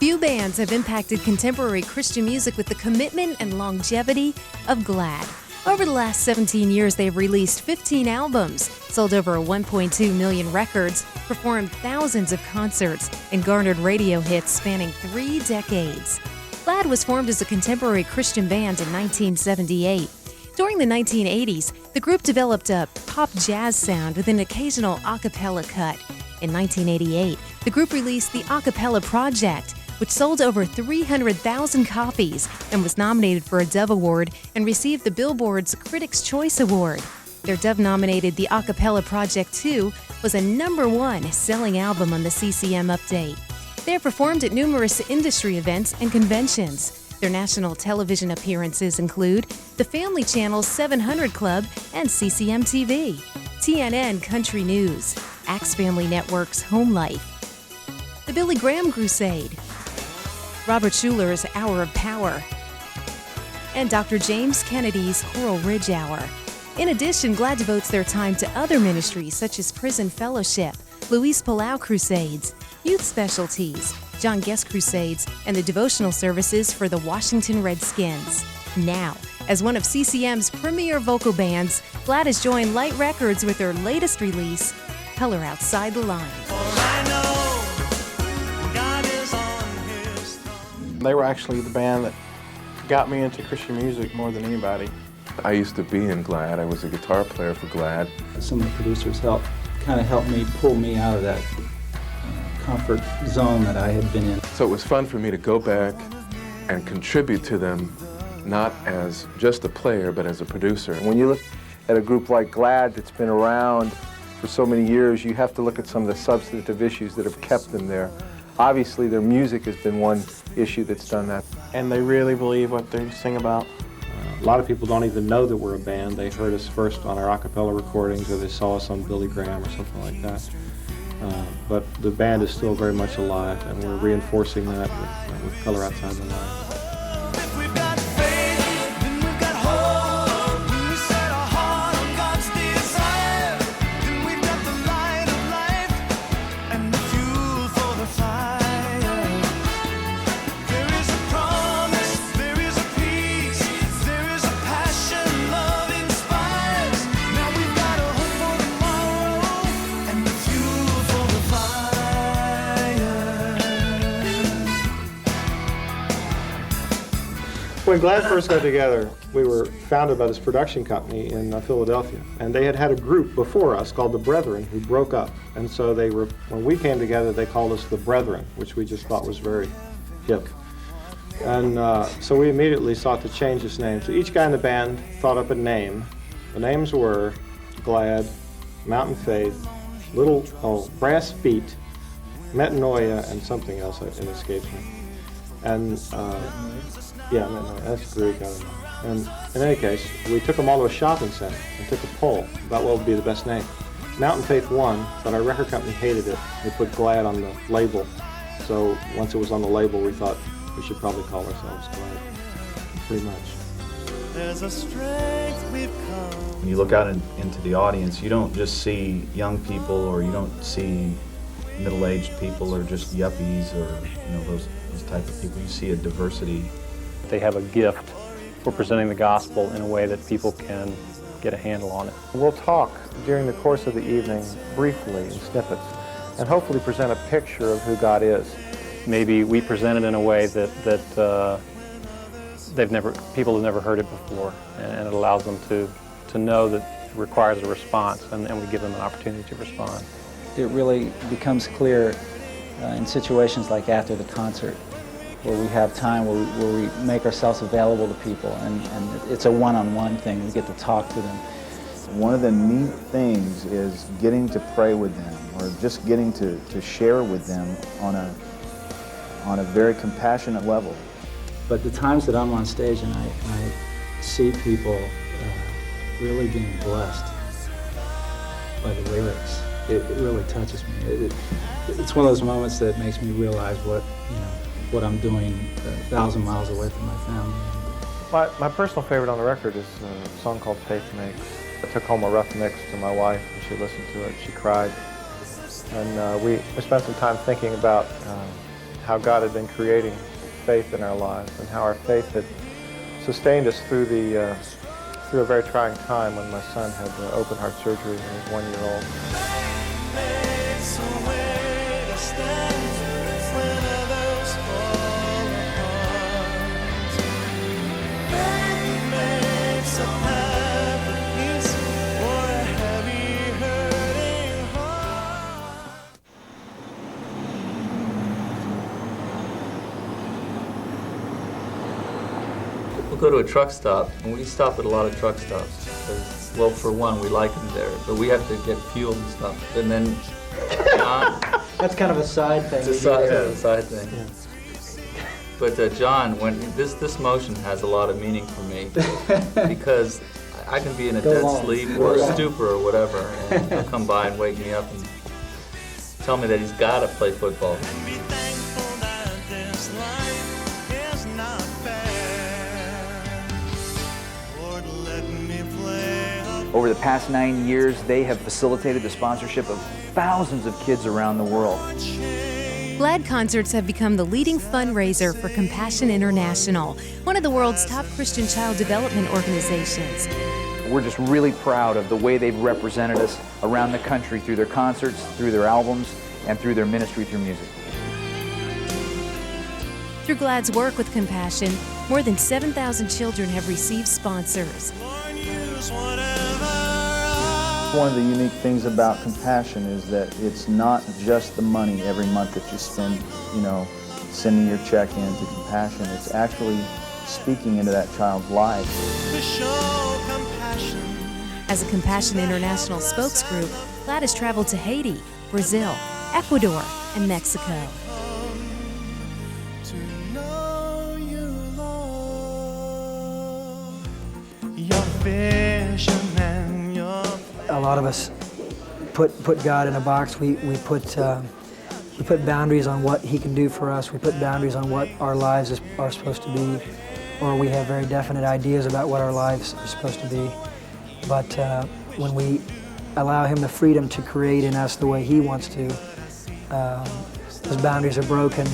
Few bands have impacted contemporary Christian music with the commitment and longevity of Glad. Over the last 17 years, they've released 15 albums, sold over 1.2 million records, performed thousands of concerts, and garnered radio hits spanning 3 decades. Glad was formed as a contemporary Christian band in 1978. During the 1980s, the group developed a pop jazz sound with an occasional a cappella cut. In 1988, the group released the A Cappella Project, which sold over 300,000 copies and was nominated for a Dove Award and received the Billboard's Critics' Choice Award. Their Dove-nominated The A Cappella Project 2 was a #1 selling album on the CCM Update. They have performed at numerous industry events and conventions. Their national television appearances include the Family Channel's 700 Club and CCM TV, TNN Country News, Axe Family Network's Home Life, the Billy Graham Crusade, Robert Schuller's Hour of Power, and Dr. James Kennedy's Coral Ridge Hour. In addition, Glad devotes their time to other ministries such as Prison Fellowship, Luis Palau Crusades, Youth Specialties, John Guest Crusades, and the devotional services for the Washington Redskins. Now, as one of CCM's premier vocal bands, Glad has joined Light Records with their latest release, Color Outside the Line. They were actually the band that got me into Christian music more than anybody. I used to be in Glad. I was a guitar player for Glad. Some of the producers helped me pull me out of that comfort zone that I had been in. So it was fun for me to go back and contribute to them, not as just a player, but as a producer. When you look at a group like Glad that's been around for so many years, you have to look at some of the substantive issues that have kept them there. Obviously, their music has been one issue that's done that. And they really believe what they sing about. A lot of people don't even know that we're a band. They heard us first on our a cappella recordings, or they saw us on Billy Graham or something like that. But the band is still very much alive, and we're reinforcing that with Color Outside the Line. When Glad first got together, we were founded by this production company in Philadelphia, and they had had a group before us called the Brethren who broke up, and so when we came together, they called us the Brethren, which we just thought was very hip. And so we immediately sought to change this name. So each guy in the band thought up a name. The names were Glad, Mountain Faith, Brass Feet, Metanoia, and something else that escapes me. And yeah, that's Greek, I don't know. And in any case, we took them all to a shopping center and took a poll about what would be the best name. Mountain Faith won, but our record company hated it. We put Glad on the label. So once it was on the label, we thought we should probably call ourselves Glad, pretty much. There's a strength we've come. When you look out into the audience, you don't just see young people, or you don't see middle-aged people, or just yuppies, or those type of people. You see a diversity. They have a gift for presenting the gospel in a way that people can get a handle on it. We'll talk during the course of the evening briefly in snippets and hopefully present a picture of who God is. Maybe we present it in a way that people have never heard it before, and it allows them to know that it requires a response, and we give them an opportunity to respond. It really becomes clear in situations like after the concert, where we have time, where we make ourselves available to people, and it's a one-on-one thing. We get to talk to them. One of the neat things is getting to pray with them, or just getting to share with them on a very compassionate level. But the times that I'm on stage and I see people really being blessed by the lyrics, it really touches me. It's one of those moments that makes me realize what I'm doing 1,000 miles away from my family. My personal favorite on the record is a song called Faith Makes. I took home a rough mix to my wife, and she listened to it. She cried. And we spent some time thinking about how God had been creating faith in our lives and how our faith had sustained us through through a very trying time when my son had open heart surgery when he was 1 year old. We'll go to a truck stop, and we stop at a lot of truck stops because, well, for one, we like them there, but we have to get fuel and stuff. And then John, That's kind of a side thing. it's a side thing. But John, when this motion has a lot of meaning for me because I can be in a dead sleep or a stupor or whatever, and he'll come by and wake me up and tell me that he's got to play football. Over the past 9 years, they have facilitated the sponsorship of thousands of kids around the world. GLAD concerts have become the leading fundraiser for Compassion International, one of the world's top Christian child development organizations. We're just really proud of the way they've represented us around the country through their concerts, through their albums, and through their ministry through music. Through GLAD's work with Compassion, more than 7,000 children have received sponsors. One of the unique things about Compassion is that it's not just the money every month that you spend, sending your check in to Compassion. It's actually speaking into that child's life. As a Compassion International spokesgroup, GLAD has traveled to Haiti, Brazil, Ecuador, and Mexico. A lot of us put God in a box. We put boundaries on what He can do for us. We put boundaries on what our lives are supposed to be, or we have very definite ideas about what our lives are supposed to be. But when we allow Him the freedom to create in us the way He wants to, those boundaries are broken.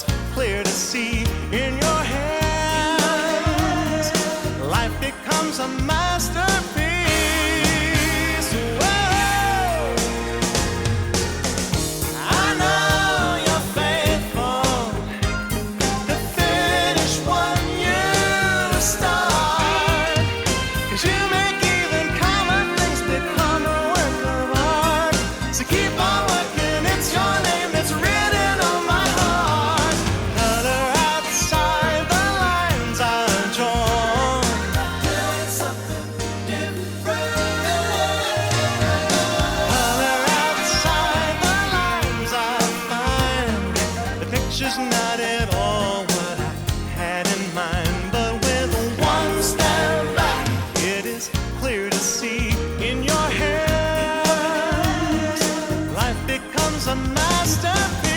it's clear to see in your hands. Life becomes a masterpiece. Whoa. I know you're faithful to finish what you start, 'cause you make even common things become a work of art. So keep on working, it's your name that's written on my heart. Color outside the lines I've drawn. Doing something different. Color outside the lines I find. The picture's not at all what I had in mind, but with one step back, it is clear to see in your hands. Life becomes a masterpiece.